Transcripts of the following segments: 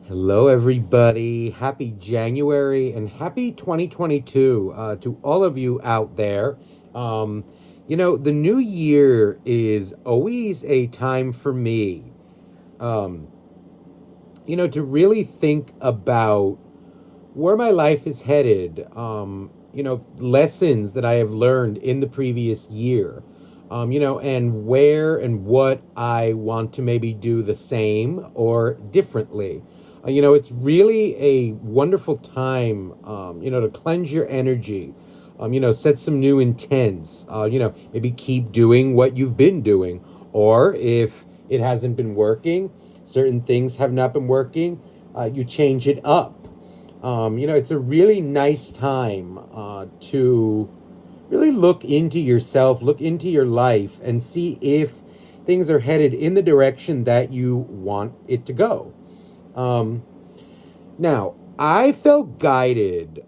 Hello, everybody. Happy January and happy 2022 to all of you out there. The new year is always a time for me, um, to really think about where my life is headed, lessons that I have learned in the previous year, and where and what I want to maybe do the same or differently. It's really a wonderful time, to cleanse your energy, set some new intents, maybe keep doing what you've been doing. Or if it hasn't been working, certain things have not been working, you change it up. It's a really nice time to really look into yourself, look into your life, and see if things are headed in the direction that you want it to go. Um, Now, I felt guided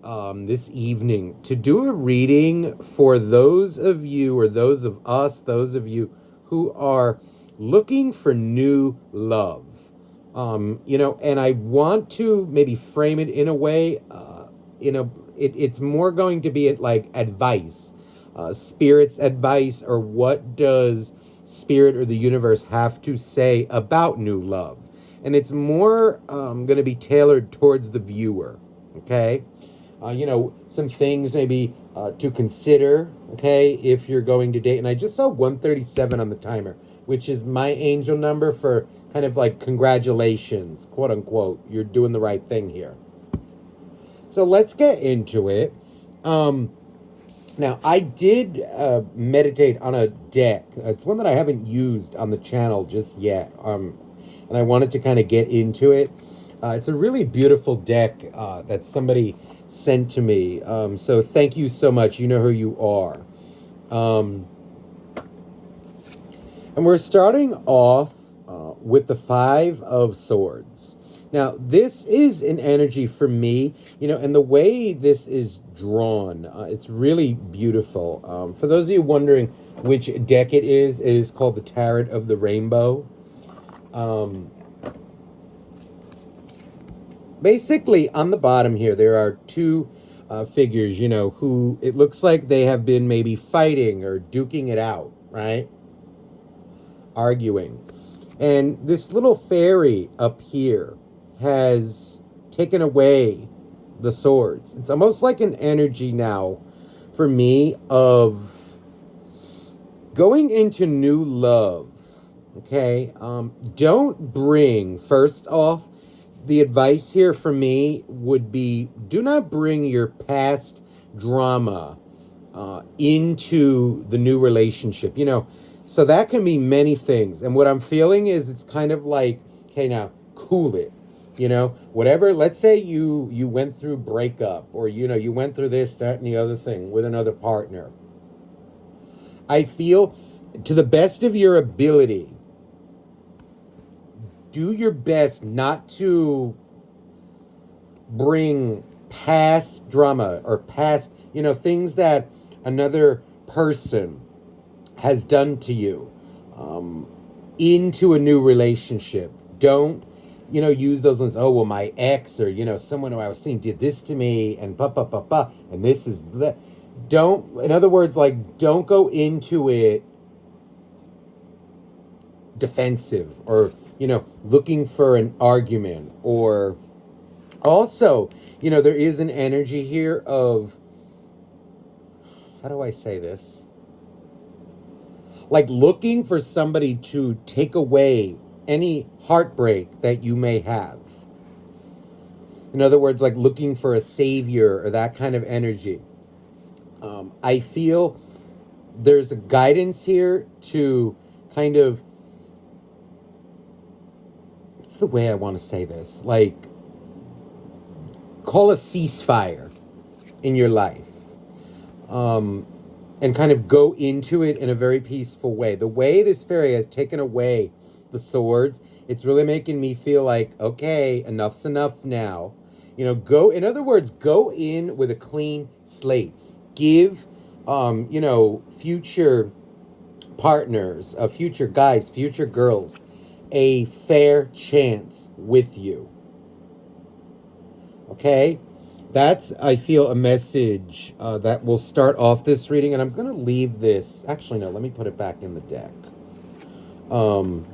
this evening to do a reading for those of you, or those of us, those of you who are looking for new love. And I want to maybe frame it in a way, it's more going to be like advice, spirit's advice, or what does spirit or the universe have to say about new love. And it's more going to be tailored towards the viewer, okay? Some things maybe to consider, okay, if you're going to date. And I just saw 137 on the timer, which is my angel number for kind of like congratulations, quote unquote. You're doing the right thing here. So let's get into it. Now, I did meditate on a deck. It's one that I haven't used on the channel just yet. And I wanted to kind of get into it. It's a really beautiful deck that somebody sent to me. So thank you so much. You know who you are. And we're starting off with the Five of Swords. Now, this is an energy for me, and the way this is drawn, it's really beautiful. For those of you wondering which deck it is called the Tarot of the Rainbow. Basically, on the bottom here, there are two figures, who it looks like they have been maybe fighting or duking it out, right? Arguing. And this little fairy up here has taken away the swords. It's almost like an energy now for me of going into new love. Okay, don't bring, first off, the advice here for me would be do not bring your past drama into the new relationship. So that can be many things. And what I'm feeling is it's kind of like, okay, now cool it. Whatever, let's say you went through breakup, or, you went through this, that, and the other thing with another partner. I feel, to the best of your ability, do your best not to bring past drama or past, things that another person has done to you into a new relationship. Don't, use those ones. Oh, well, my ex, or, someone who I was seeing did this to me, and and this is the. Don't, in other words, like, don't go into it defensive, or looking for an argument. Or also, there is an energy here of, how do I say this? Like looking for somebody to take away any heartbreak that you may have. In other words, like looking for a savior or that kind of energy. I feel there's a guidance here to kind of, the way I want to say this, like, call a ceasefire in your life, and kind of go into it in a very peaceful way. The way this fairy has taken away the swords, it's really making me feel like, okay, enough's enough now. In other words, go in with a clean slate. Give, future partners, future guys, future girls, a fair chance with you. Okay? That's, I feel, a message that will start off this reading. And I'm going to leave this. Actually, no, let me put it back in the deck. Um,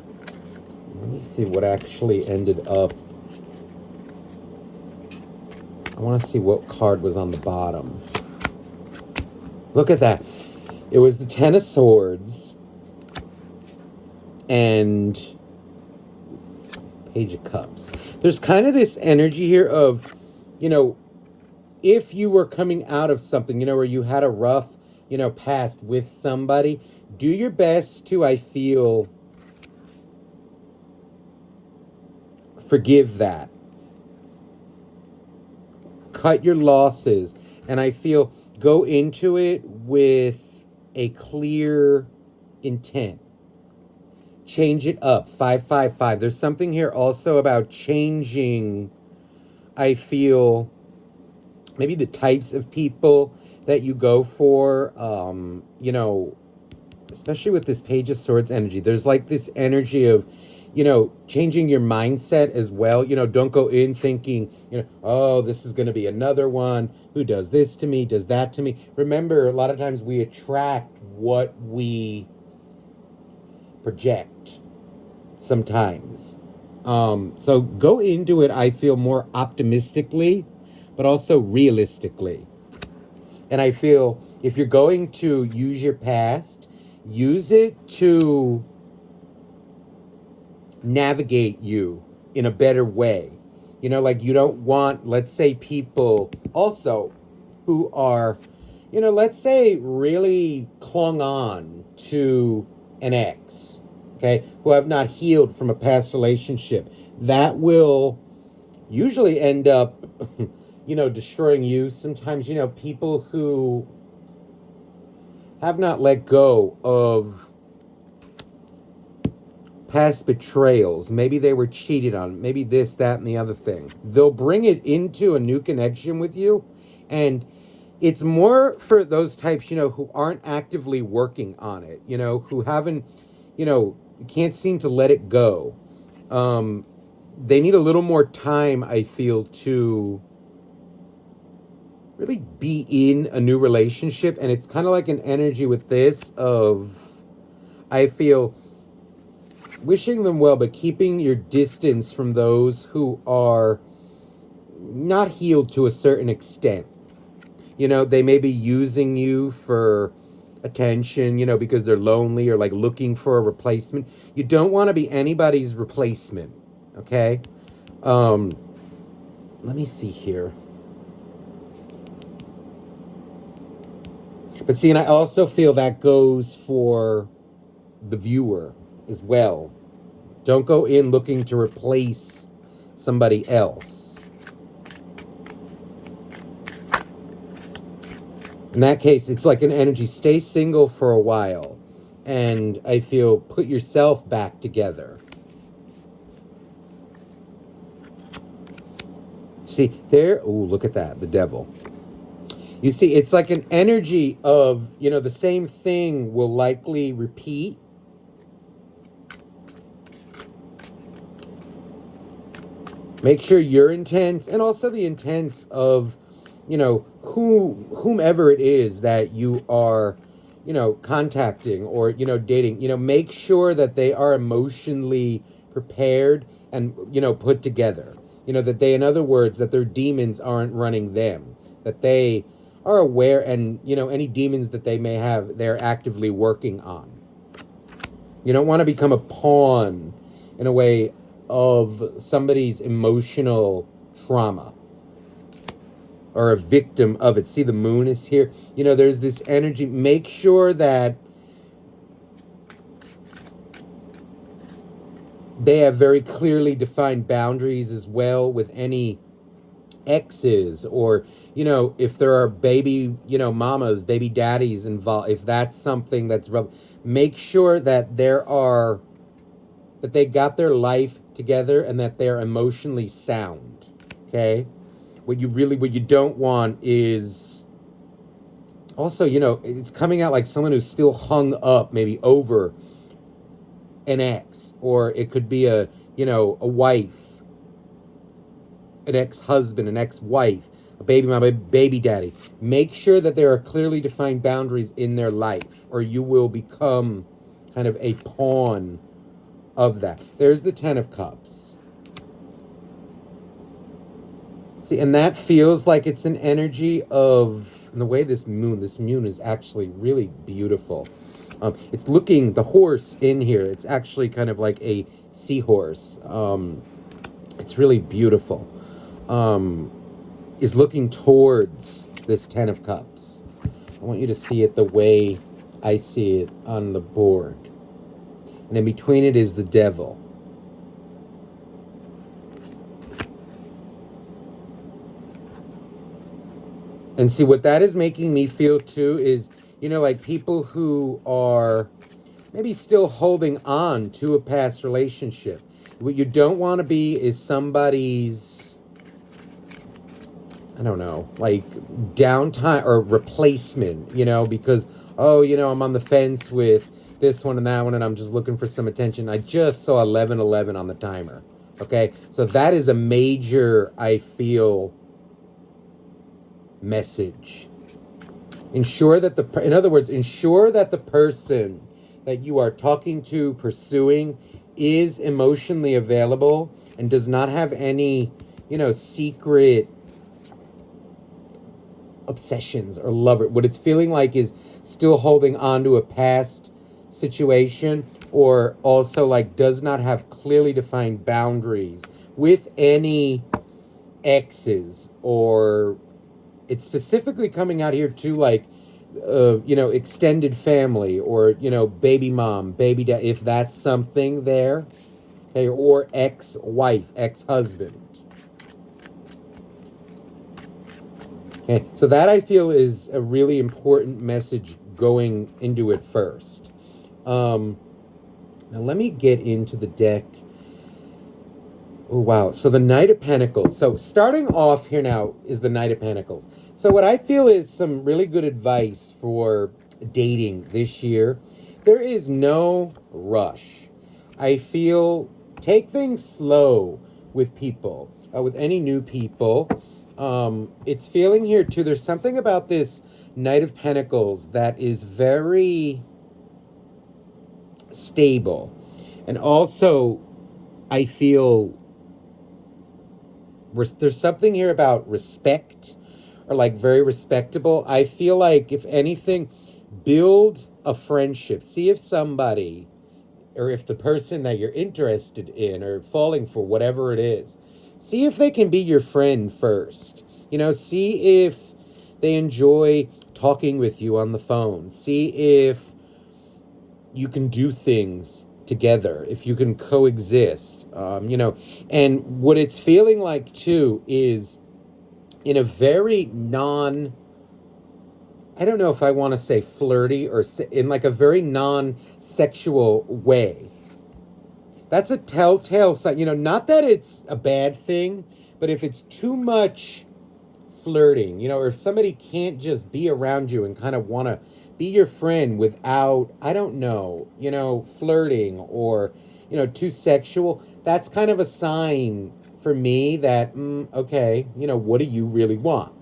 Let me see what actually ended up. I want to see what card was on the bottom. Look at that. It was the Ten of Swords and Page of Cups. There's kind of this energy here of, if you were coming out of something, where you had a rough, past with somebody, do your best to, I feel, forgive that. Cut your losses. And I feel go into it with a clear intent. Change it up. 555. There's something here also about changing, I feel, maybe the types of people that you go for, especially with this Page of Swords energy. There's like this energy of, changing your mindset as well. Don't go in thinking, oh, this is going to be another one who does this to me, does that to me. Remember, a lot of times we attract what we project sometimes. So go into it, I feel, more optimistically, but also realistically. And I feel if you're going to use your past, use it to navigate you in a better way. Like you don't want, let's say, people also who are, let's say really clung on to an ex, okay, who have not healed from a past relationship. That will usually end up, destroying you. Sometimes, people who have not let go of past betrayals, maybe they were cheated on, maybe this, that, and the other thing, they'll bring it into a new connection with you. And it's more for those types, who aren't actively working on it, who haven't, can't seem to let it go. They need a little more time, I feel, to really be in a new relationship. And it's kind of like an energy with this of, I feel, wishing them well, but keeping your distance from those who are not healed to a certain extent. They may be using you for attention, because they're lonely or like looking for a replacement. You don't want to be anybody's replacement, okay? Let me see here. But see, and I also feel that goes for the viewer as well. Don't go in looking to replace somebody else. In that case, it's like an energy. Stay single for a while. And I feel put yourself back together. See, there, oh, look at that, the devil. You see, it's like an energy of, the same thing will likely repeat. Make sure you're intense, and also the intents of, whomever it is that you are, contacting or, dating. Make sure that they are emotionally prepared and, put together. That they, in other words, that their demons aren't running them. That they are aware, and, any demons that they may have, they're actively working on. You don't want to become a pawn, in a way, of somebody's emotional trauma or a victim of it. See, the moon is here. There's this energy. Make sure that they have very clearly defined boundaries as well with any exes, or, if there are baby, mamas, baby daddies involved, if that's something that's make sure that that they got their life together and that they're emotionally sound. Okay? What you don't want is also, it's coming out like someone who's still hung up maybe over an ex, or it could be a wife an ex-husband, an ex-wife, a baby mama, a baby daddy. Make sure that there are clearly defined boundaries in their life, or you will become kind of a pawn of that. There's the Ten of Cups. See, and that feels like it's an energy of, and the way this moon is actually really beautiful. It's looking, the horse in here, it's actually kind of like a seahorse. It's really beautiful. Is looking towards this Ten of Cups. I want you to see it the way I see it on the board. And in between it is the Devil. And see, what that is making me feel too is, you know, like people who are maybe still holding on to a past relationship. What you don't want to be is somebody's, I don't know, like downtime or replacement, you know, because, oh, you know, I'm on the fence with this one and that one and I'm just looking for some attention. I just saw 11:11 on the timer. Okay. So that is a major, I feel, message. Ensure that in other words, ensure that the person that you are talking to, pursuing, is emotionally available and does not have any, you know, secret obsessions or lover. What it's feeling like is still holding on to a past situation, or also like does not have clearly defined boundaries with any exes, or it's specifically coming out here too, like, you know, extended family, or, you know, baby mom, baby dad, if that's something there, okay, or ex-wife, ex-husband. Okay, so that I feel is a really important message going into it first. Now let me get into the deck. Oh, wow. So the Knight of Pentacles. So starting off here now is the Knight of Pentacles. So what I feel is some really good advice for dating this year. There is no rush. I feel take things slow with people, with any new people. It's feeling here too. There's something about this Knight of Pentacles that is very stable. And also, I feel there's something here about respect, or like very respectable. I feel like, if anything, build a friendship. See if somebody, or if the person that you're interested in or falling for, whatever it is, see if they can be your friend first. You know, see if they enjoy talking with you on the phone. See if you can do things together, if you can coexist, you know. And what it's feeling like too is in a very I don't know if I want to say flirty, or in like a very non-sexual way. That's a telltale sign, you know, not that it's a bad thing, but if it's too much flirting, you know, or if somebody can't just be around you and kind of want to be your friend without, I don't know, you know, flirting, or, you know, too sexual, that's kind of a sign for me that, okay, you know, what do you really want?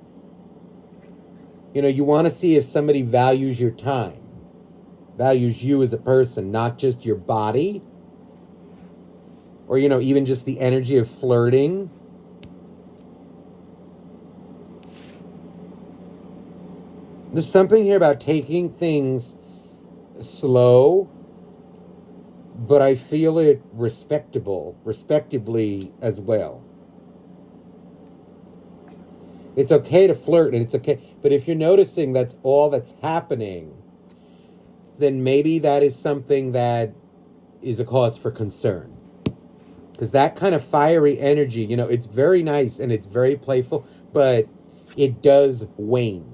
You know, you want to see if somebody values your time, values you as a person, not just your body, or, you know, even just the energy of flirting. There's something here about taking things slow, but I feel it respectably as well. It's okay to flirt, and it's okay. But if you're noticing that's all that's happening, then maybe that is something that is a cause for concern. Because that kind of fiery energy, you know, it's very nice and it's very playful, but it does wane.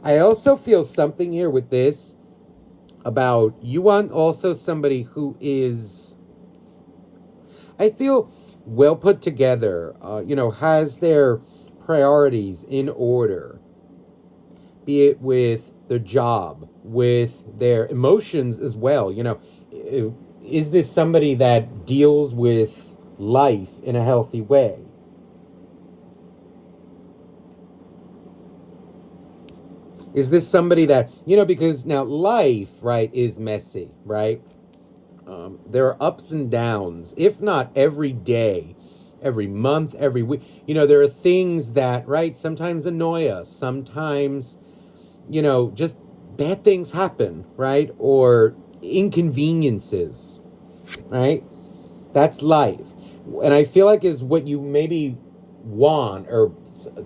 I also feel something here with this about, you want also somebody who is, I feel, well put together, you know, has their priorities in order, be it with their job, with their emotions as well. You know, is this somebody that deals with life in a healthy way. Is this somebody that, because now life, right, is messy, right? There are ups and downs, if not every day, every month, every week. There are things that, right, sometimes annoy us, sometimes, just bad things happen, right? Or inconveniences, right? That's life. And I feel like is what you maybe want or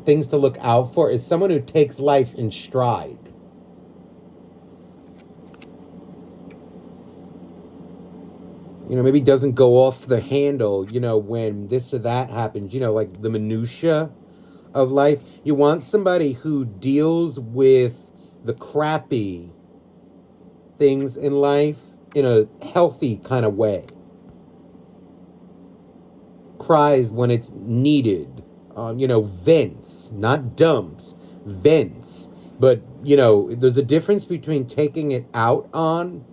things to look out for is someone who takes life in stride. Maybe doesn't go off the handle, when this or that happens, like the minutia of life. You want somebody who deals with the crappy things in life in a healthy kind of way. Cries when it's needed. Vents, not dumps, vents. But, there's a difference between taking it out on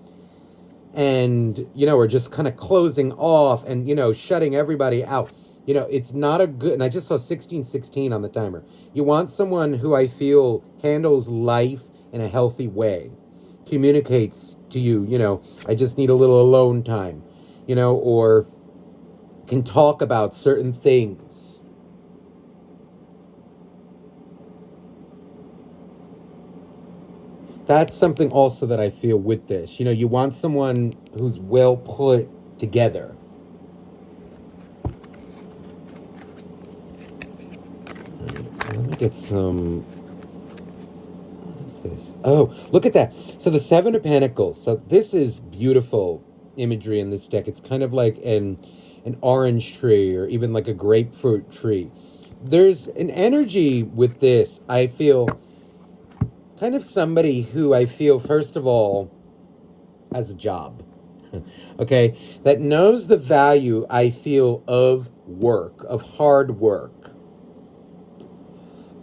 and, or just kind of closing off and, shutting everybody out. It's not a good, and I just saw 1616 on the timer. You want someone who I feel handles life in a healthy way, communicates to you, I just need a little alone time, or can talk about certain things. That's something also that I feel with this. You want someone who's well put together. Let me get some. What is this? Oh, look at that. So the Seven of Pentacles. So this is beautiful imagery in this deck. It's kind of like an orange tree or even like a grapefruit tree. There's an energy with this, I feel, kind of somebody who I feel, first of all, has a job. Okay? That knows the value, I feel, of work, of hard work.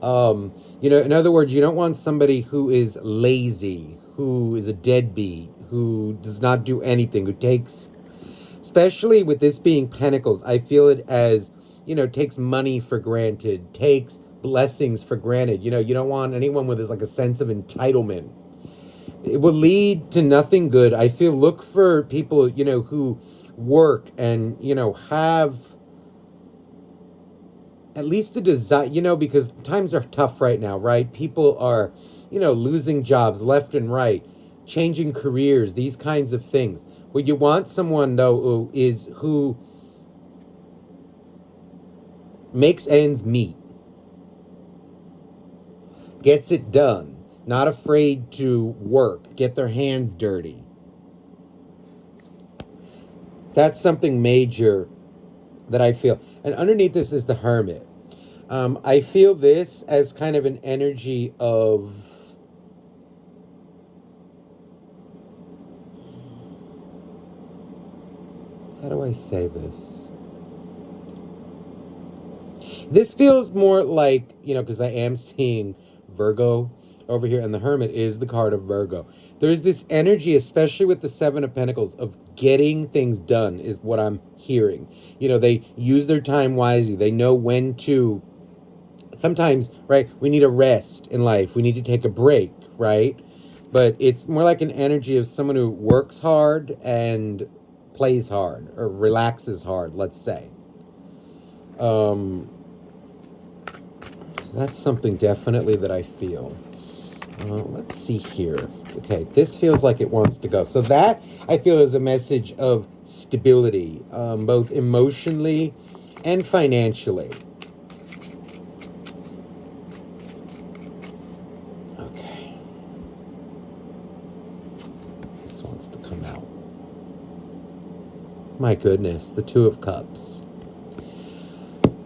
In other words, you don't want somebody who is lazy, who is a deadbeat, who does not do anything, who takes, especially with this being Pentacles, I feel it as, takes money for granted, takes blessings for granted. You don't want anyone with like a sense of entitlement. It will lead to nothing good. I feel look for people, who work and, have at least a desire, because times are tough right now, right? People are, losing jobs left and right, changing careers, these kinds of things. What you want someone, though, who makes ends meet, gets it done, not afraid to work, get their hands dirty. That's something major that I feel. And underneath this is the Hermit. I feel this as kind of an energy of, how do I say this? This feels more like, because I am seeing Virgo over here, and the Hermit is the card of Virgo. There's this energy, especially with the Seven of Pentacles, of getting things done is what I'm hearing. They use their time wisely. They know when to, sometimes, right, we need a rest in life. We need to take a break, right? But it's more like an energy of someone who works hard and plays hard or relaxes hard, let's say. So that's something definitely that I feel. Let's see here. Okay, this feels like it wants to go. So that, I feel, is a message of stability, both emotionally and financially. Okay. This wants to come out. My goodness, the Two of Cups.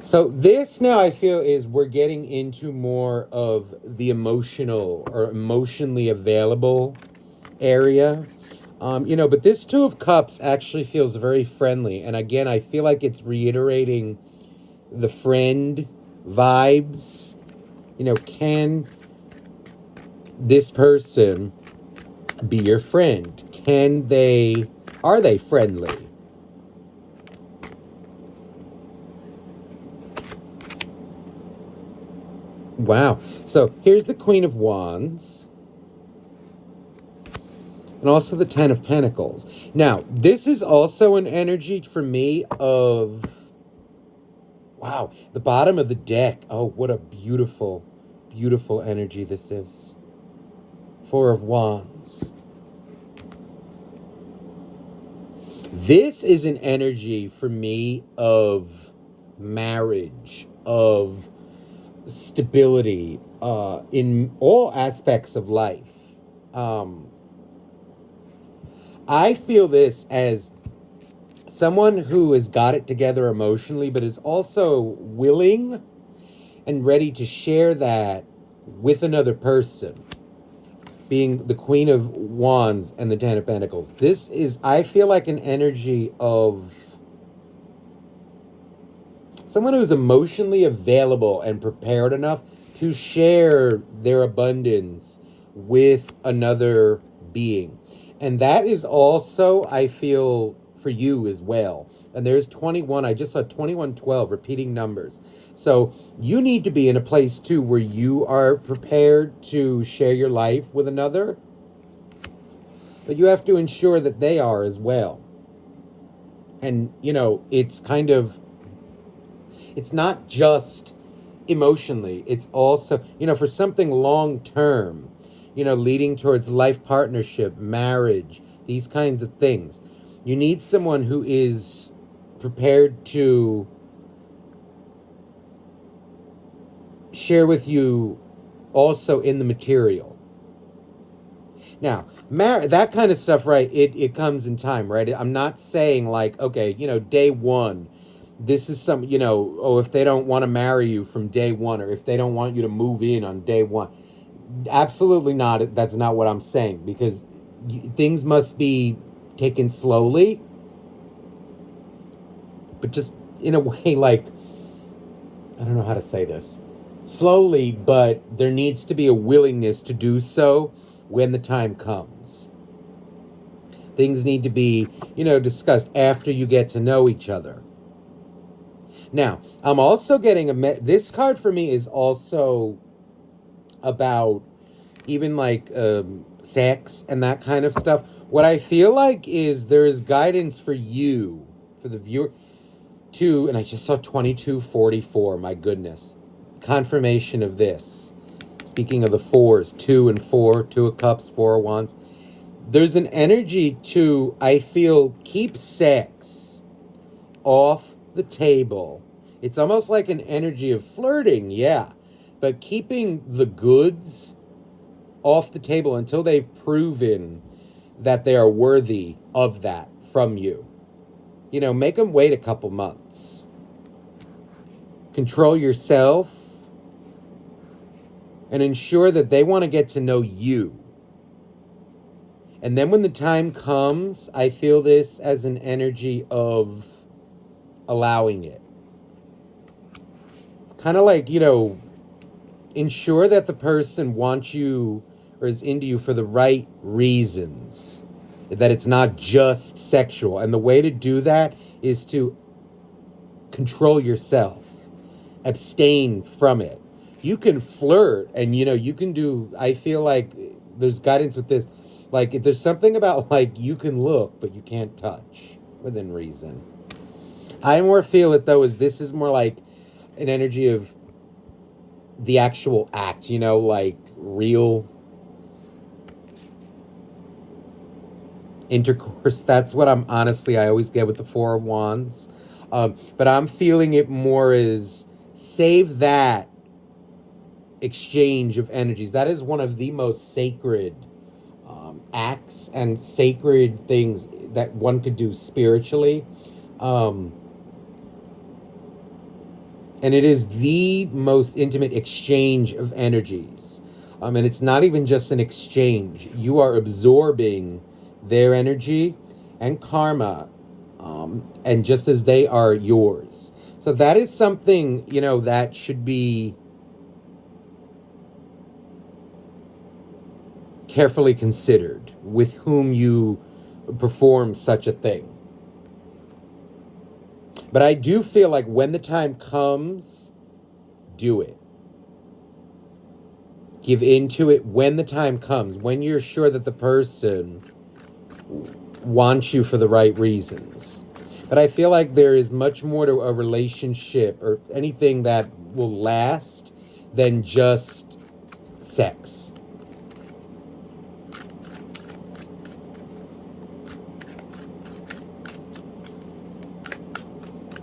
So this now I feel is we're getting into more of the emotional or emotionally available area. But this Two of Cups actually feels very friendly. And again, I feel like it's reiterating the friend vibes. Can this person be your friend? Are they friendly? Wow. So here's the Queen of Wands. And also the Ten of Pentacles. Now, this is also an energy for me of... Wow, the bottom of the deck. Oh, what a beautiful, beautiful energy this is. Four of Wands. This is an energy for me of marriage, of stability, in all aspects of life. I feel this as someone who has got it together emotionally, but is also willing and ready to share that with another person, being the Queen of Wands and the Ten of Pentacles. This is, I feel like, an energy of someone who's emotionally available and prepared enough to share their abundance with another being. And that is also, I feel, for you as well. And there's 21. I just saw 2112, repeating numbers. So you need to be in a place, too, where you are prepared to share your life with another. But you have to ensure that they are as well. And, you know, it's kind of... It's not just emotionally. It's also, you know, for something long term, you know, leading towards life partnership, marriage, these kinds of things. You need someone who is prepared to share with you also in the material. Now, that kind of stuff, right, it comes in time, right? I'm not saying like, okay, you know, day one, this is some, you know, oh, if they don't want to marry you from day one, or if they don't want you to move in on day one. Absolutely not. That's not what I'm saying, because things must be taken slowly, but just in a way, like, I don't know how to say this. Slowly, but there needs to be a willingness to do so when the time comes. Things need to be, you know, discussed after you get to know each other. Now, I'm also getting this card for me is also about even like sex and that kind of stuff. What I feel like is there is guidance for you, for the viewer, to, and I just saw 2244, my goodness. Confirmation of this. Speaking of the fours, 2 and 4, 2 of Cups, 4 of Wands. There's an energy to, I feel, keep sex off the table. It's almost like an energy of flirting, yeah, but keeping the goods off the table until they've proven that they are worthy of that from you. You know, make them wait a couple months. Control yourself and ensure that they want to get to know you. And then when the time comes, I feel this as an energy of allowing it. Kind of like, you know, ensure that the person wants you or is into you for the right reasons. That it's not just sexual. And the way to do that is to control yourself. Abstain from it. You can flirt and, you know, you can do, I feel like there's guidance with this. Like, if there's something about, like, you can look, but you can't touch within reason. I more feel it, though, as this is more like an energy of the actual act, you know, like real intercourse. That's what I always get with the 4 of Wands. But I'm feeling it more as save that exchange of energies. That is one of the most sacred acts and sacred things that one could do spiritually. And it is the most intimate exchange of energies. And it's not even just an exchange. You are absorbing their energy and karma, and just as they are yours. So that is something, you know, that should be carefully considered with whom you perform such a thing. But I do feel like when the time comes, do it. Give into it when the time comes, when you're sure that the person wants you for the right reasons. But I feel like there is much more to a relationship or anything that will last than just sex.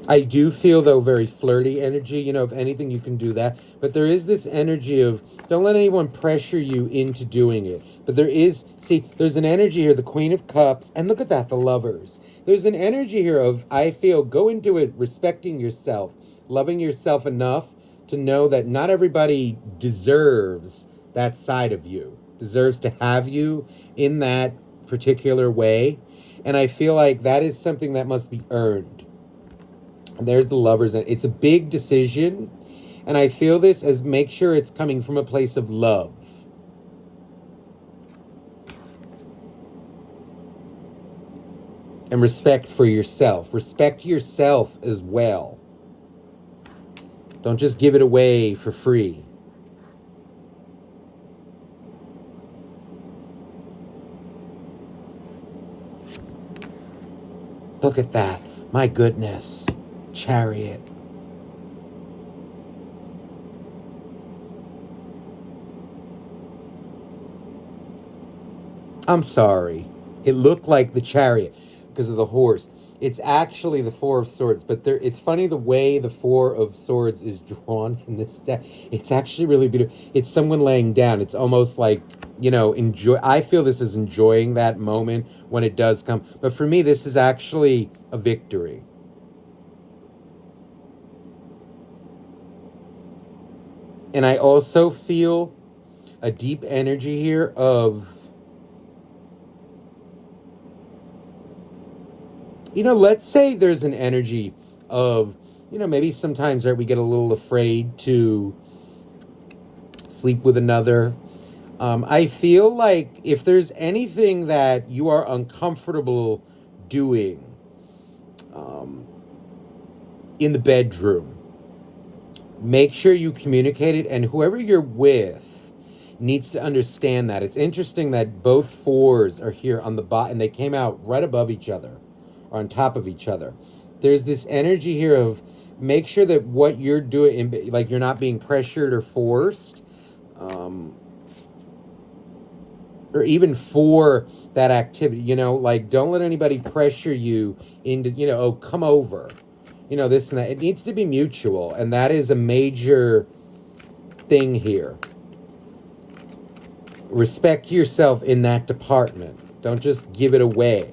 I do feel, though, very flirty energy. If anything, you can do that. But there is this energy of don't let anyone pressure you into doing it. But there's an energy here, the Queen of Cups, and look at that, the Lovers. There's an energy here of, I feel, go into it respecting yourself, loving yourself enough to know that not everybody deserves that side of you, deserves to have you in that particular way. And I feel like that is something that must be earned. And there's the Lovers. And it's a big decision. And I feel this as make sure it's coming from a place of love. And respect for yourself. Respect yourself as well. Don't just give it away for free. Look at that. My goodness. Chariot. I'm sorry. It looked like the Chariot because of the horse. It's actually the Four of Swords, but it's funny the way the Four of Swords is drawn in this deck. It's actually really beautiful. It's someone laying down. It's almost like, enjoy. I feel this is enjoying that moment when it does come. But for me, this is actually a victory. And I also feel a deep energy here of, let's say there's an energy of, maybe sometimes, right, we get a little afraid to sleep with another. I feel like if there's anything that you are uncomfortable doing in the bedroom, make sure you communicate it, and whoever you're with needs to understand that. It's interesting that both fours are here on the bottom, and they came out right above each other, or on top of each other. There's this energy here of make sure that what you're doing, like you're not being pressured or forced, or even for that activity, like don't let anybody pressure you into, oh, come over, this and that. It needs to be mutual, and that is a major thing here. Respect yourself in that department. Don't just give it away.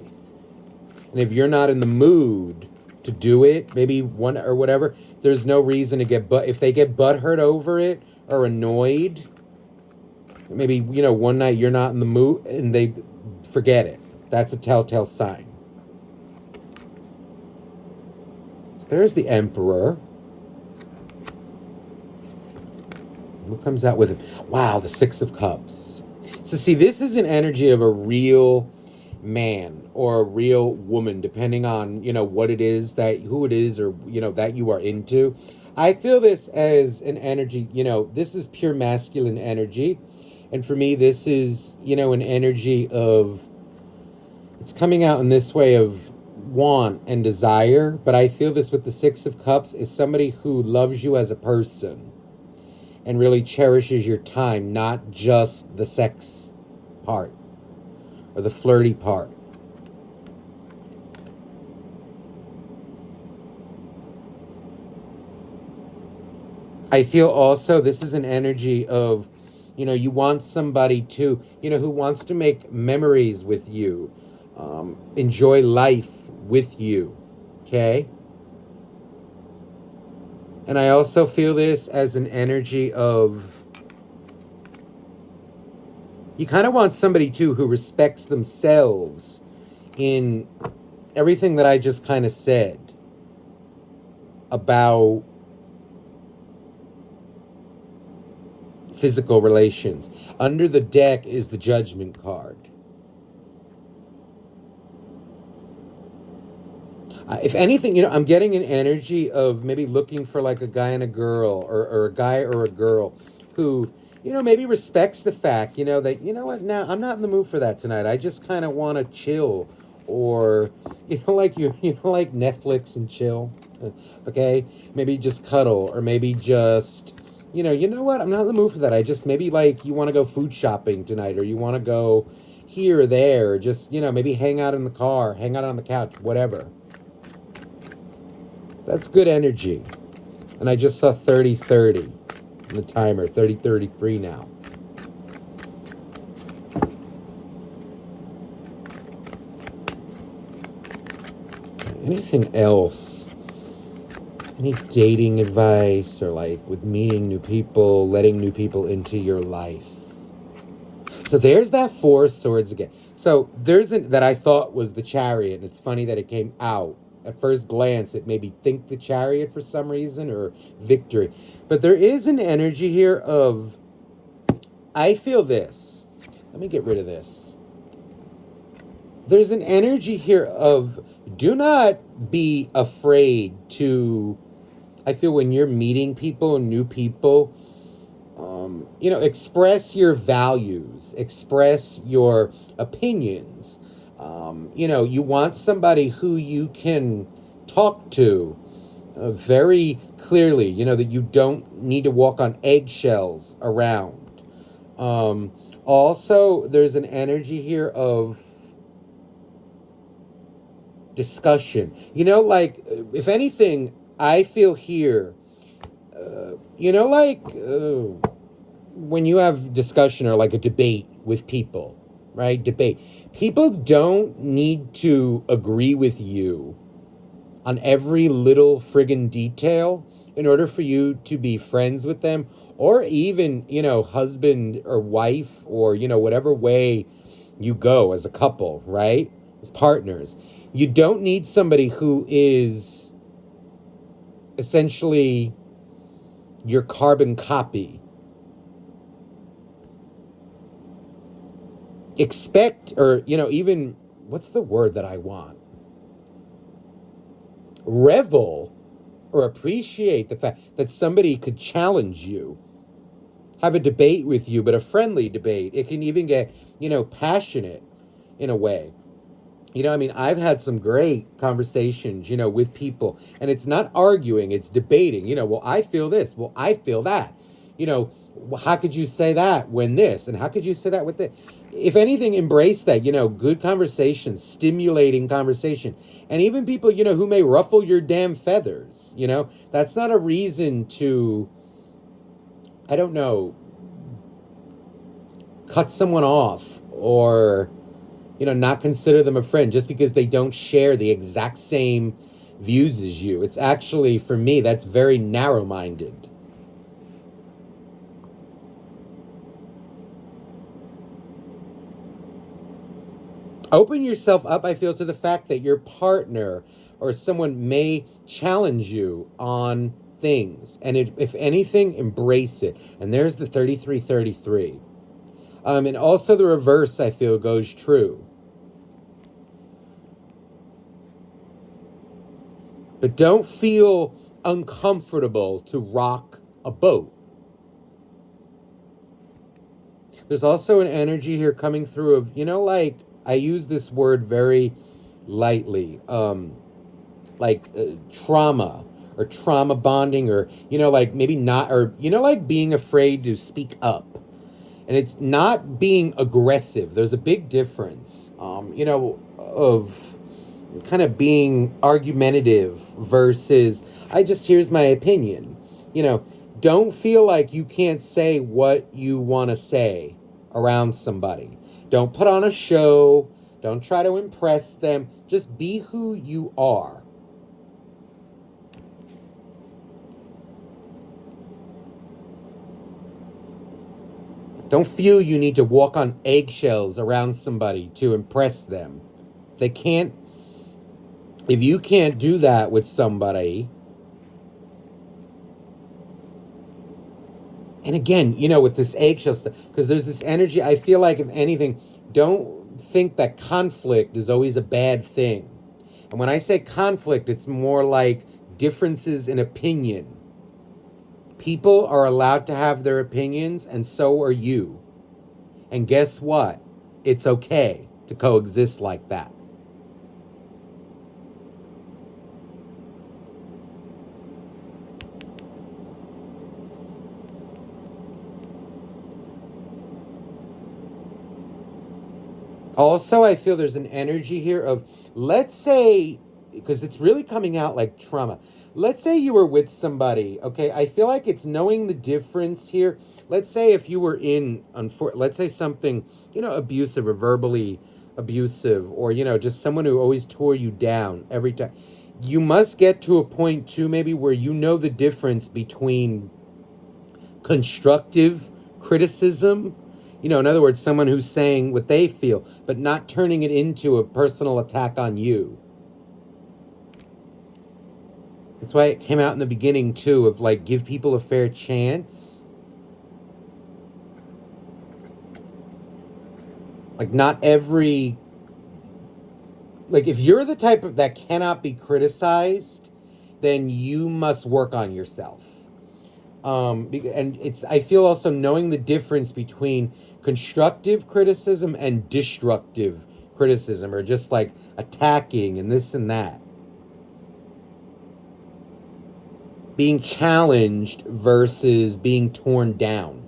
And if you're not in the mood to do it, maybe one or whatever, there's no reason to if they get butthurt over it or annoyed, maybe, one night you're not in the mood and they forget it. That's a telltale sign. So there's the Emperor. What comes out with him? Wow, the Six of Cups. So see, this is an energy of a real man or a real woman, depending on, what it is who it is, or, that you are into. I feel this as an energy, this is pure masculine energy. And for me, this is, an energy of, it's coming out in this way of want and desire. But I feel this with the Six of Cups is somebody who loves you as a person and really cherishes your time, not just the sex part or the flirty part. I feel also this is an energy of, you want somebody to, who wants to make memories with you, enjoy life with you, okay? And I also feel this as an energy of, you kind of want somebody, too, who respects themselves in everything that I just kind of said about physical relations. Under the deck is the Judgment card. If anything, I'm getting an energy of maybe looking for like a guy and a girl, or a guy or a girl who, maybe respects the fact, that, what, now I'm not in the mood for that tonight. I just kind of want to chill, or, like like Netflix and chill. Okay. Maybe just cuddle, or maybe just, what? I'm not in the mood for that. I just, maybe like you want to go food shopping tonight, or you want to go here or there, or just, maybe hang out in the car, hang out on the couch, whatever. That's good energy. And I just saw 30:30 on the timer, 30:33 now. Anything else? Any dating advice, or like with meeting new people, letting new people into your life? So there's that Four of Swords again. So that I thought was the Chariot, and it's funny that it came out. At first glance, it made me think the Chariot for some reason, or Victory. But there is an energy here of, I feel this. Let me get rid of this. There's an energy here of, do not be afraid to, I feel when you're meeting people, new people, express your values, express your opinions. You want somebody who you can talk to very clearly, that you don't need to walk on eggshells around. Also, there's an energy here of discussion. Like, if anything, I feel here, when you have discussion or like a debate with people, right? Debate. People don't need to agree with you on every little friggin' detail in order for you to be friends with them, or even, husband or wife, or, whatever way you go as a couple, right? As partners. You don't need somebody who is essentially your carbon copy. Expect, or, even, what's the word that I want? Revel or appreciate the fact that somebody could challenge you, have a debate with you, but a friendly debate. It can even get, passionate in a way. I've had some great conversations, with people, and it's not arguing, it's debating, well, I feel this, well, I feel that, how could you say that when this, and how could you say that with this? If anything, embrace that, good conversation, stimulating conversation, and even people, who may ruffle your damn feathers, that's not a reason to, I don't know, cut someone off, or not consider them a friend just because they don't share the exact same views as you. It's actually, for me, that's very narrow-minded. Open yourself up, I feel, to the fact that your partner or someone may challenge you on things. And if anything, embrace it. And there's the 33:33. And also the reverse, I feel, goes true. But don't feel uncomfortable to rock a boat. There's also an energy here coming through of, like, I use this word very lightly, trauma, or trauma bonding, or, like maybe not, or, like being afraid to speak up. And it's not being aggressive. There's a big difference, of kind of being argumentative versus, here's my opinion. Don't feel like you can't say what you want to say around somebody. Don't put on a show. Don't try to impress them. Just be who you are. Don't feel you need to walk on eggshells around somebody to impress them. If you can't do that with somebody, and again, with this eggshell stuff, because there's this energy, I feel like, if anything, don't think that conflict is always a bad thing. And when I say conflict, it's more like differences in opinion. People are allowed to have their opinions, and so are you. And guess what? It's okay to coexist like that. Also, I feel there's an energy here of, let's say, because it's really coming out like trauma. Let's say you were with somebody, okay? I feel like it's knowing the difference here. Let's say if you were let's say something, abusive or verbally abusive, or, just someone who always tore you down every time. You must get to a point, too, maybe where you know the difference between constructive criticism. In other words, someone who's saying what they feel, but not turning it into a personal attack on you. That's why it came out in the beginning, too, of like, give people a fair chance. Like, not every... Like, if you're the type of that cannot be criticized, then you must work on yourself. And I feel also knowing the difference between constructive criticism and destructive criticism, or just like attacking and this and that. Being challenged versus being torn down.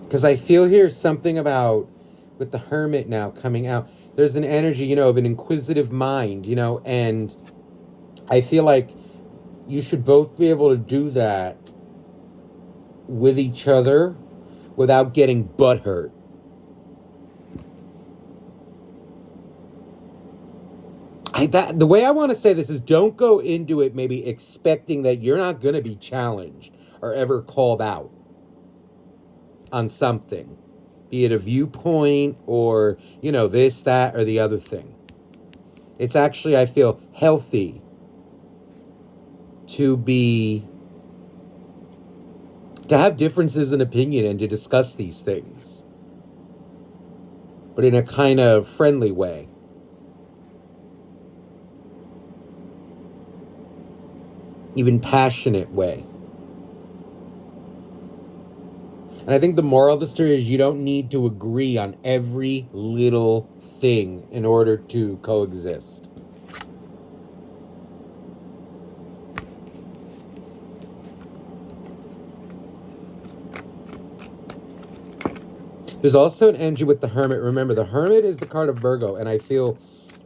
Because I feel here something about, with the Hermit now coming out, there's an energy, of an inquisitive mind, and I feel like you should both be able to do that with each other without getting butthurt. The way I want to say this is, don't go into it maybe expecting that you're not going to be challenged or ever called out on something, be it a viewpoint or, this, that, or the other thing. It's actually, I feel, healthy to have differences in opinion and to discuss these things, but in a kind of friendly way. Even passionate way. And I think the moral of the story is, you don't need to agree on every little thing in order to coexist. There's also an energy with the Hermit. Remember, the Hermit is the card of Virgo, and I feel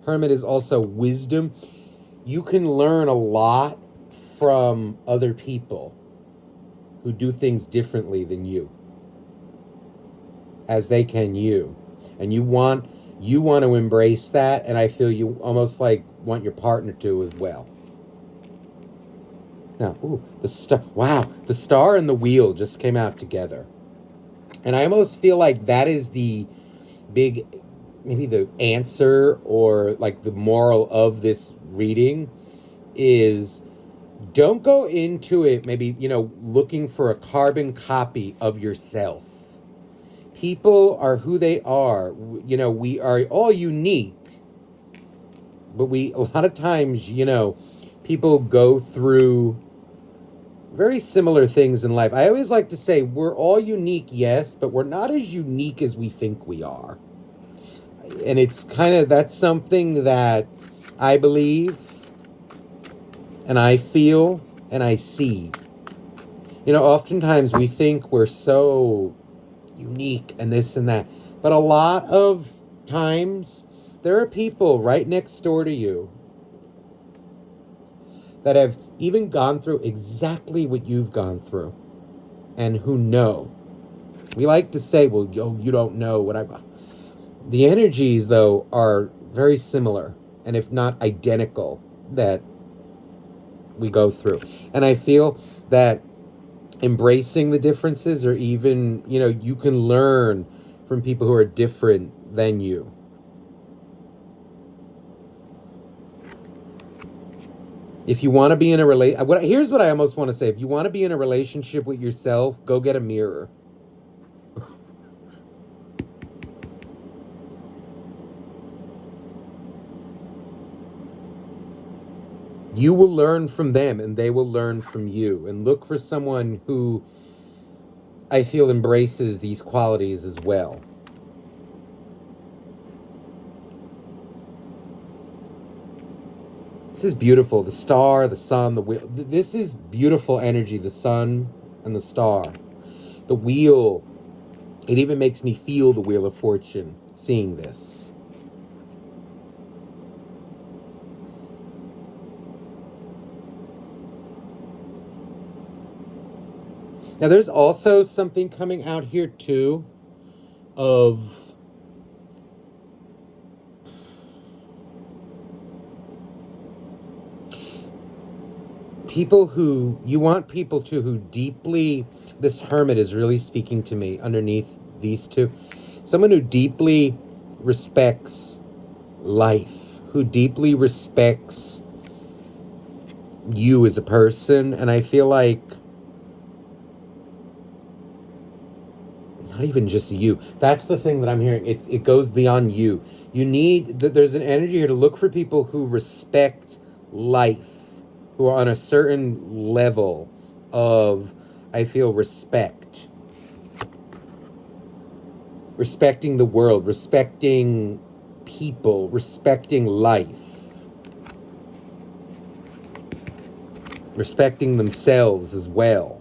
Hermit is also wisdom. You can learn a lot from other people who do things differently than you, as they can you. And you want to embrace that, and I feel you almost like want your partner to as well. Now, the star. Wow, the star and the wheel just came out together. And I almost feel like that is the big, maybe the answer, or like the moral of this reading is, don't go into it maybe, looking for a carbon copy of yourself. People are who they are. We are all unique. But a lot of times, people go through very similar things in life. I always like to say, we're all unique, yes, but we're not as unique as we think we are. And it's that's something that I believe, and I feel, and I see. Oftentimes we think we're so unique and this and that. But a lot of times, there are people right next door to you that have even gone through exactly what you've gone through, and who know. We like to say, well, you don't know what I've... The energies, though, are very similar, and if not identical, that we go through. And I feel that embracing the differences, or even, you can learn from people who are different than you. If you want to be in a here's what I almost want to say. If you want to be in a relationship with yourself, go get a mirror. You will learn from them and they will learn from you. And look for someone who I feel embraces these qualities as well. This is beautiful. The star, the sun, the wheel. This is beautiful energy. The sun and the star. The wheel. It even makes me feel the Wheel of Fortune seeing this. Now there's also something coming out here too of people who, you want people to who deeply, this hermit is really speaking to me underneath these two. Someone who deeply respects life, who deeply respects you as a person. And I feel like not even just you. That's the thing that I'm hearing. It goes beyond you. You need, there's an energy here to look for people who respect life, who are on a certain level of, I feel, respect. Respecting the world, respecting people, respecting life. Respecting themselves as well.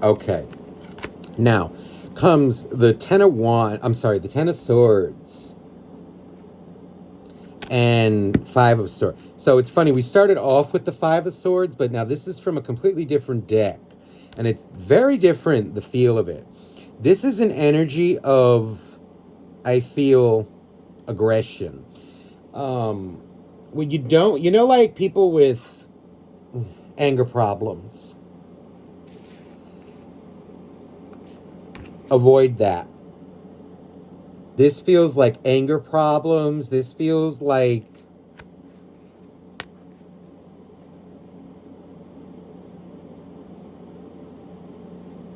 Okay. Now comes the the Ten of Swords and Five of Swords. So it's funny, we started off with the Five of Swords, but now this is from a completely different deck. And it's very different, the feel of it. This is an energy of, I feel, aggression. When you don't, like people with anger problems. Avoid that. This feels like anger problems. This feels like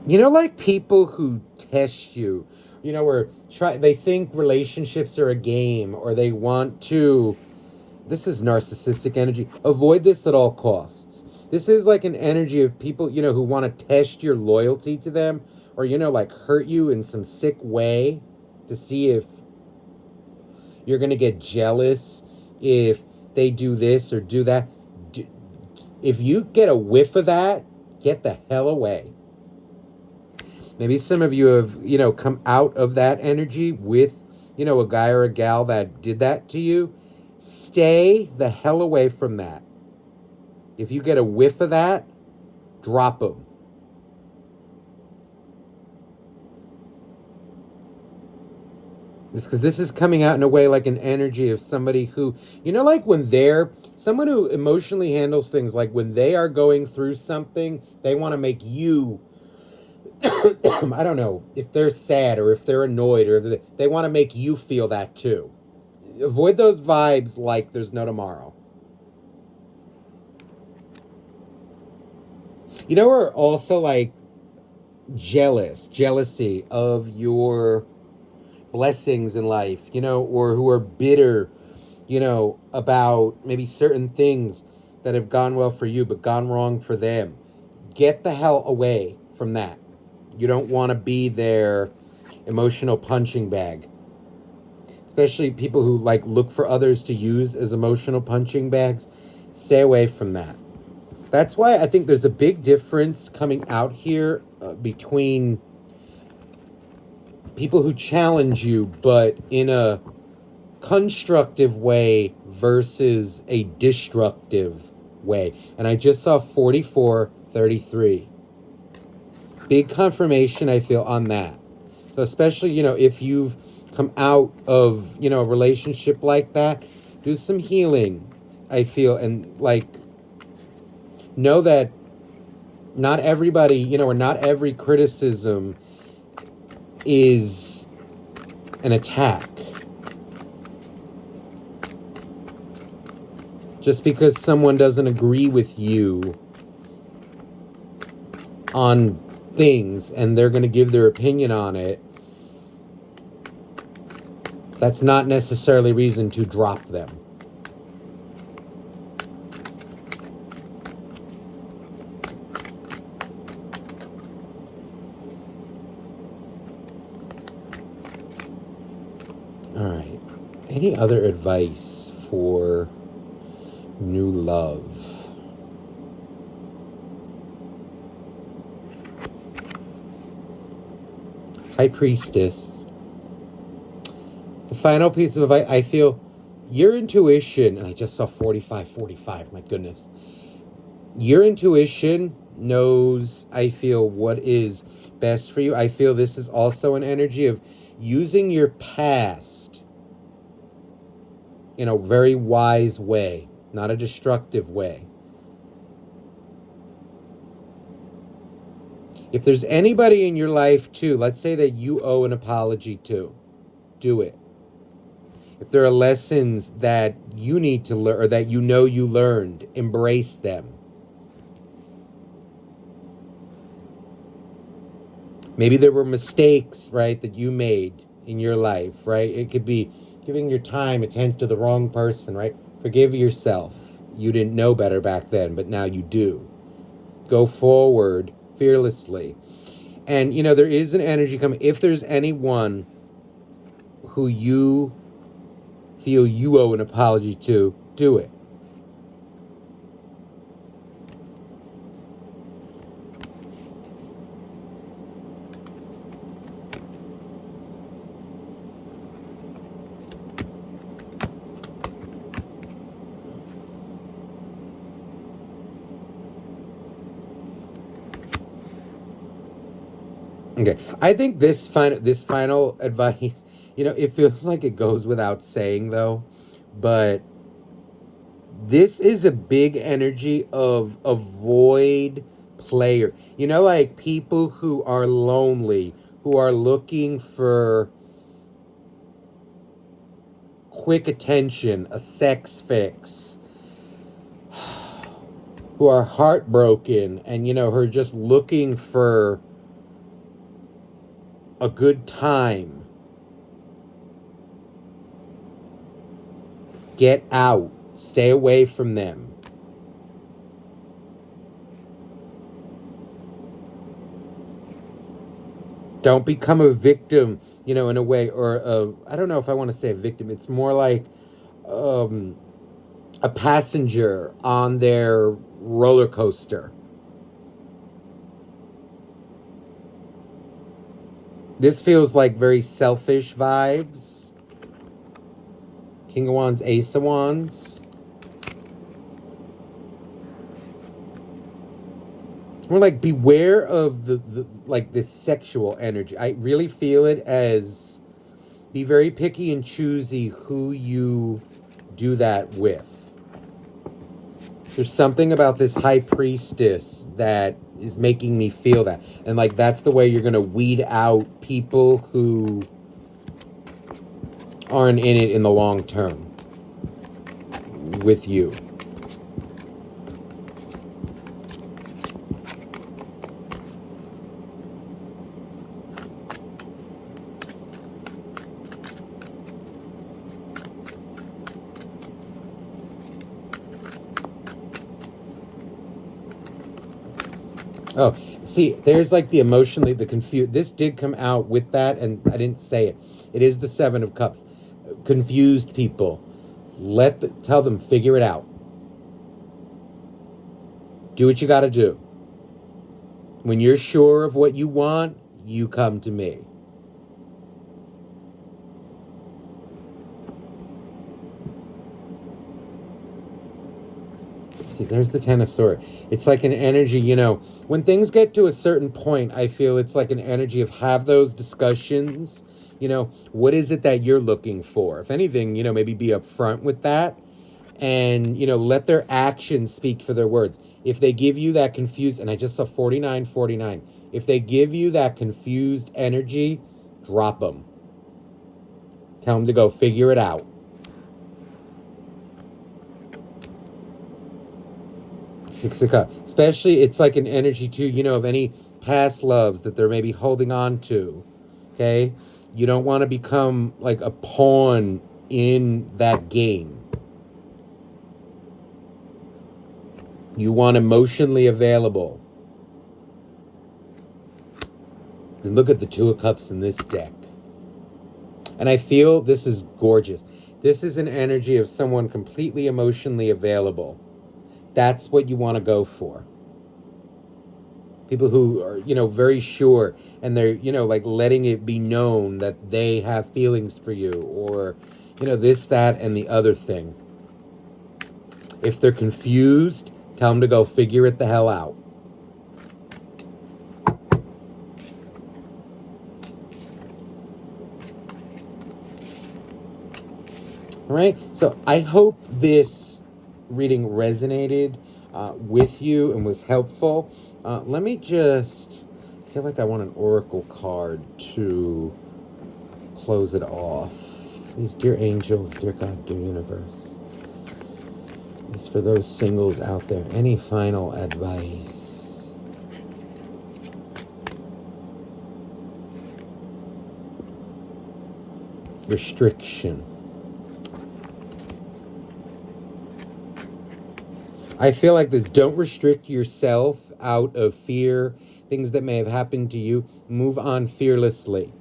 like people who test you, or they think relationships are a game, or they want to, this is narcissistic energy. Avoid this at all costs. This is like an energy of people, who want to test your loyalty to them, or, like hurt you in some sick way to see if you're going to get jealous if they do this or do that. If you get a whiff of that, get the hell away. Maybe some of you have, come out of that energy with, a guy or a gal that did that to you. Stay the hell away from that. If you get a whiff of that, drop them. Just because this is coming out in a way like an energy of somebody who, like when someone who emotionally handles things, like when they are going through something, they want to make you, I don't know, if they're sad or if they're annoyed, or if they want to make you feel that too. Avoid those vibes like there's no tomorrow. We're also like jealousy of your blessings in life, or who are bitter, about maybe certain things that have gone well for you but gone wrong for them. Get the hell away from that. You don't want to be their emotional punching bag. Especially people who like look for others to use as emotional punching bags. Stay away from that. That's why I think there's a big difference coming out here between people who challenge you, but in a constructive way versus a destructive way. And I just saw 4433. Big confirmation, I feel, on that. So especially, if you've come out of, a relationship like that, do some healing, I feel, and like, know that not everybody, or not every criticism is an attack. Just because someone doesn't agree with you on things and they're going to give their opinion on it, that's not necessarily reason to drop them. All right. Any other advice for new love? High Priestess. The final piece of advice, I feel your intuition, and I just saw 45, my goodness. Your intuition knows, I feel, what is best for you. I feel this is also an energy of using your past in a very wise way, not a destructive way. If there's anybody in your life, too, let's say that you owe an apology to, do it. If there are lessons that you need to learn, or that you know you learned, embrace them. Maybe there were mistakes, right, that you made in your life, right? It could be giving your time, attention to the wrong person, right? Forgive yourself. You didn't know better back then, but now you do. Go forward fearlessly. And, there is an energy coming. If there's anyone who you feel you owe an apology to, do it. Okay, I think this final advice, it feels like it goes without saying though, but this is a big energy of avoid player. Like people who are lonely, who are looking for quick attention, a sex fix, who are heartbroken and, who are just looking for a good time. Get out. Stay away from them. Don't become a victim, in a way, or I don't know if I want to say a victim. It's more like a passenger on their roller coaster. This feels like very selfish vibes. King of Wands, Ace of Wands. It's more like beware of the this sexual energy. I really feel it as be very picky and choosy who you do that with. There's something about this High Priestess that is making me feel that. And that's the way you're going to weed out people who aren't in it in the long term with you. Oh, see, there's the emotionally, the confused. This did come out with that, and I didn't say it. It is the Seven of Cups. Confused people. Tell them, figure it out. Do what you got to do. When you're sure of what you want, you come to me. See, there's the Ten of Swords. It's like an energy, when things get to a certain point, I feel it's like an energy of have those discussions. What is it that you're looking for? If anything, maybe be upfront with that and, let their actions speak for their words. If they give you that confused, and I just saw 49. If they give you that confused energy, drop them. Tell them to go figure it out. Six of Cups. Especially, it's like an energy too, of any past loves that they're maybe holding on to. Okay? You don't want to become like a pawn in that game. You want emotionally available. And look at the Two of Cups in this deck. And I feel this is gorgeous. This is an energy of someone completely emotionally available. That's what you want to go for. People who are, very sure, and they're, like letting it be known that they have feelings for you, or, this, that, and the other thing. If they're confused, tell them to go figure it the hell out. All right, so I hope this reading resonated with you and was helpful. Let me just, I feel like I want an oracle card to close it off. These dear angels, dear God, dear universe. This for those singles out there. Any final advice? Restriction. I feel like this, don't restrict yourself out of fear, things that may have happened to you. Move on fearlessly.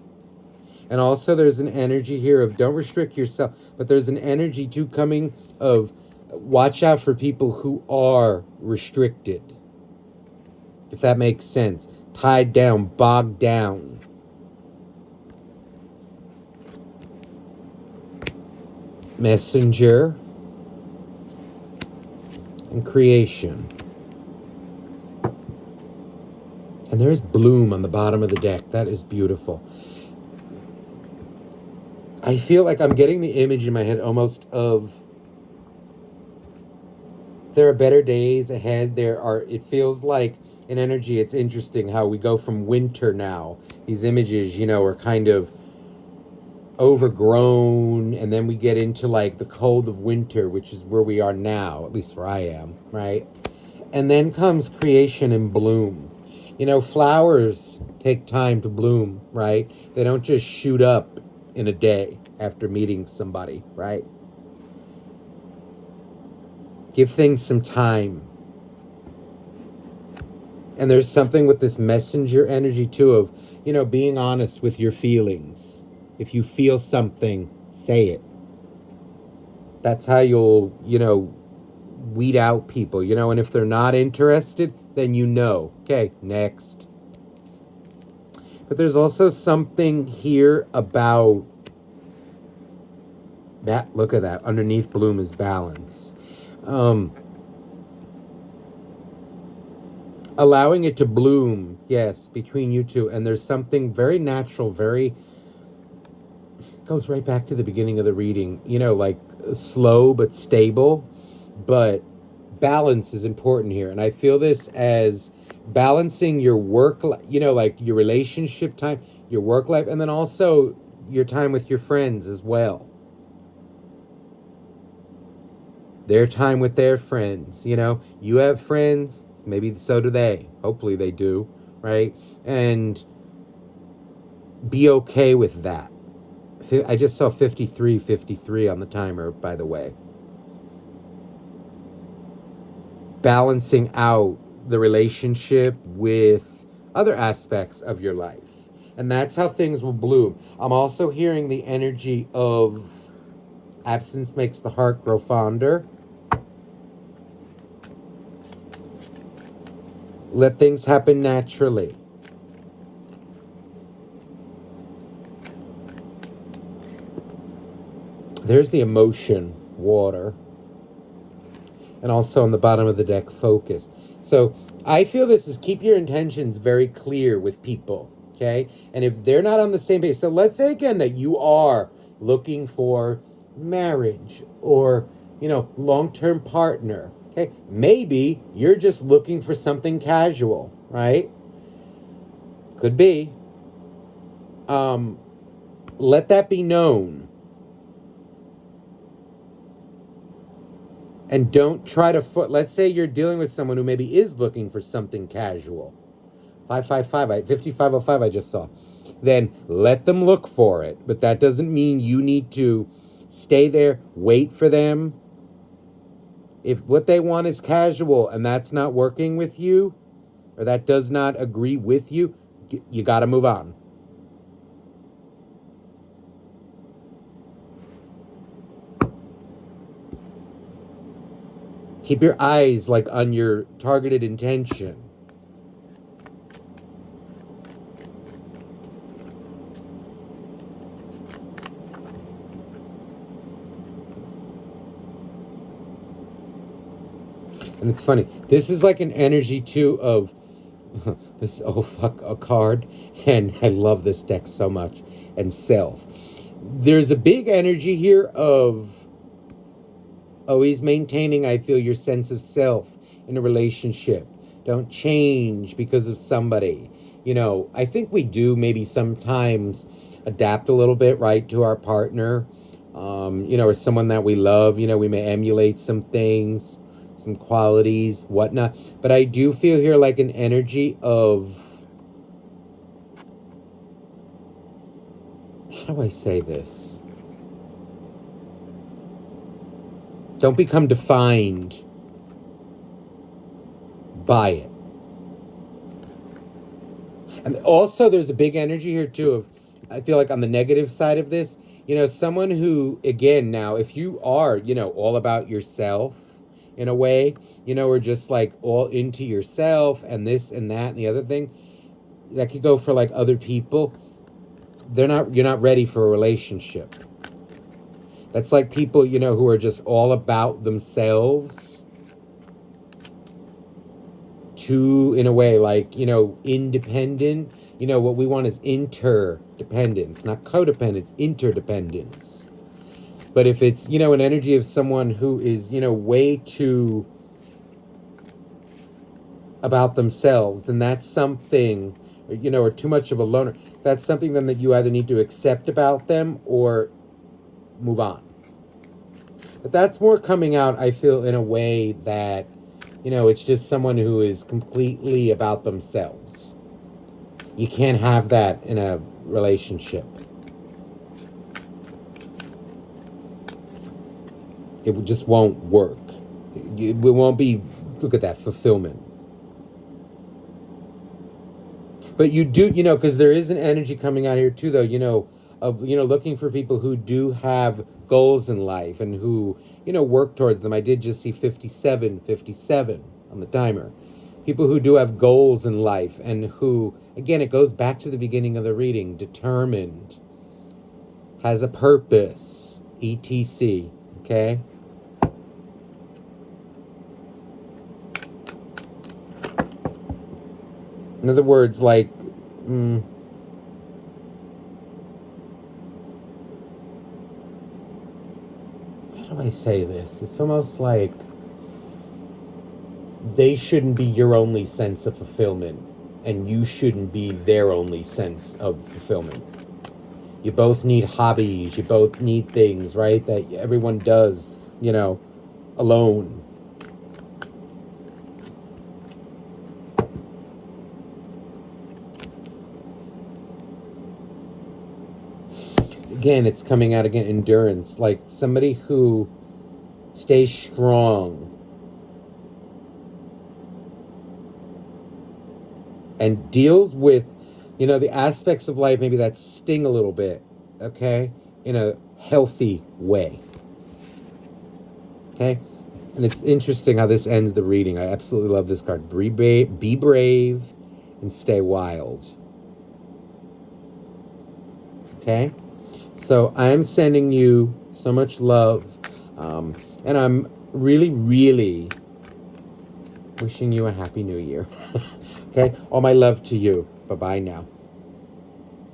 And also there's an energy here of don't restrict yourself, but there's an energy too coming of watch out for people who are restricted. If that makes sense. Tied down, bogged down. Messenger. And creation. And there's bloom on the bottom of the deck. That is beautiful. I feel like I'm getting the image in my head almost of there are better days ahead. It feels like an energy. It's interesting how we go from winter now. These images, are kind of overgrown, and then we get into like the cold of winter, which is where we are now, at least where I am, right? And then comes creation and bloom. Flowers take time to bloom, right? They don't just shoot up in a day after meeting somebody, right? Give things some time. And there's something with this messenger energy too of, being honest with your feelings. If you feel something, say it. That's how you'll, weed out people, and if they're not interested, then okay, next. But there's also something here about that, look at that, underneath bloom is balance. Allowing it to bloom, yes, between you two, and there's something very natural, goes right back to the beginning of the reading, like slow but stable, but balance is important here. And I feel this as balancing your work, like your relationship time, your work life, and then also your time with your friends as well. Their time with their friends, you have friends, maybe so do they. Hopefully they do, right? And be okay with that. I just saw 53 on the timer, by the way. Balancing out the relationship with other aspects of your life. And that's how things will bloom. I'm also hearing the energy of absence makes the heart grow fonder. Let things happen naturally. There's the emotion, water. And also on the bottom of the deck, focus. So I feel this is keep your intentions very clear with people, okay? And if they're not on the same page, so let's say again that you are looking for marriage or, long-term partner, okay? Maybe you're just looking for something casual, right? Could be. Let that be known. And don't try to let's say you're dealing with someone who maybe is looking for something casual. 5505 I just saw. Then let them look for it. But that doesn't mean you need to stay there, wait for them. If what they want is casual and that's not working with you, or that does not agree with you, you got to move on. Keep your eyes like on your targeted intention. And it's funny. This is like an energy too of this a card, and I love this deck so much. And self. There's a big energy here of always maintaining, I feel, your sense of self in a relationship. Don't change because of somebody. I think we do maybe sometimes adapt a little bit, right, to our partner, or someone that we love. We may emulate some things, some qualities, whatnot. But I do feel here like an energy of, how do I say this? Don't become defined by it. And also there's a big energy here too of, I feel like on the negative side of this, someone who, again, now, if you are, all about yourself in a way, or just like all into yourself and this and that and the other thing, that could go for like other people. You're not ready for a relationship. That's like people, who are just all about themselves in a way, like, independent. What we want is interdependence, not codependence, interdependence. But if it's, an energy of someone who is, way too about themselves, then that's something, or too much of a loner. That's something then that you either need to accept about them or move on. But that's more coming out, I feel, in a way that, it's just someone who is completely about themselves. You can't have that in a relationship. It just won't work. It won't be, look at that, fulfillment. But you do, because there is an energy coming out here too, though, of, looking for people who do have goals in life and who, work towards them. I did just see 57 on the timer. People who do have goals in life and who, again, it goes back to the beginning of the reading, determined, has a purpose, etc. Okay? In other words, like, how do I say this? It's almost like they shouldn't be your only sense of fulfillment, and you shouldn't be their only sense of fulfillment. You both need hobbies. You both need things, right, that everyone does, alone. Again, it's coming out again, endurance, like somebody who stays strong and deals with, the aspects of life maybe that sting a little bit, okay, in a healthy way. Okay? And it's interesting how this ends the reading. I absolutely love this card. Be brave and stay wild. Okay? So I'm sending you so much love. And I'm really, really wishing you a happy new year. Okay? All my love to you. Bye-bye now.